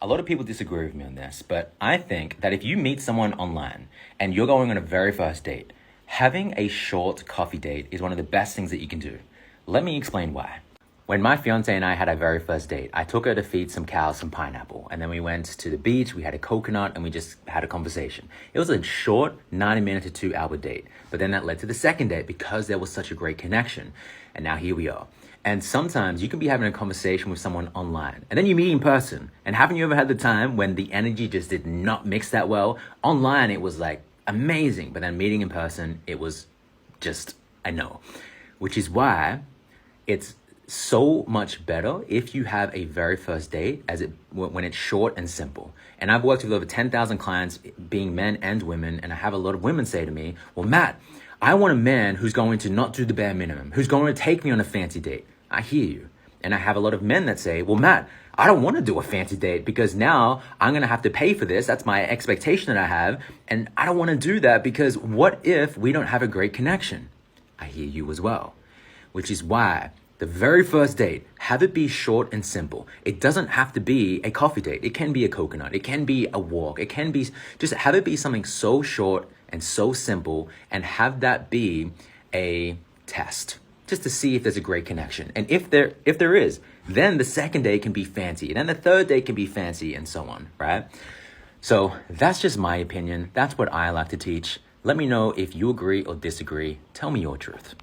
A lot of people disagree with me on this, but I think that if you meet someone online and you're going on a very first date, having a short coffee date is one of the best things that you can do. Let me explain why. When my fiance and I had our very first date, I took her to feed some cows some pineapple, and then we went to the beach, we had a coconut, and we just had a conversation. It was a short 90-minute to 2-hour date, but then that led to the second date because there was such a great connection. And now here we are. And sometimes you can be having a conversation with someone online and then you meet in person. And haven't you ever had the time when the energy just did not mix that well? Online, it was like amazing, but then meeting in person, it was just a no. Which is why it's so much better if you have a very first date when it's short and simple. And I've worked with over 10,000 clients, being men and women, and I have a lot of women say to me, well, Matt, I want a man who's going to not do the bare minimum, who's going to take me on a fancy date. I hear you. And I have a lot of men that say, well, Matt, I don't want to do a fancy date because now I'm going to have to pay for this. That's my expectation that I have. And I don't want to do that because what if we don't have a great connection? I hear you as well. Which is why the very first date, have it be short and simple. It doesn't have to be a coffee date. It can be a coconut. It can be a walk. It can be, just have it be something so short and so simple, and have that be a test just to see if there's a great connection. And if there is, then the second day can be fancy. And then the third day can be fancy, and so on, right? So that's just my opinion. That's what I like to teach. Let me know if you agree or disagree. Tell me your truth.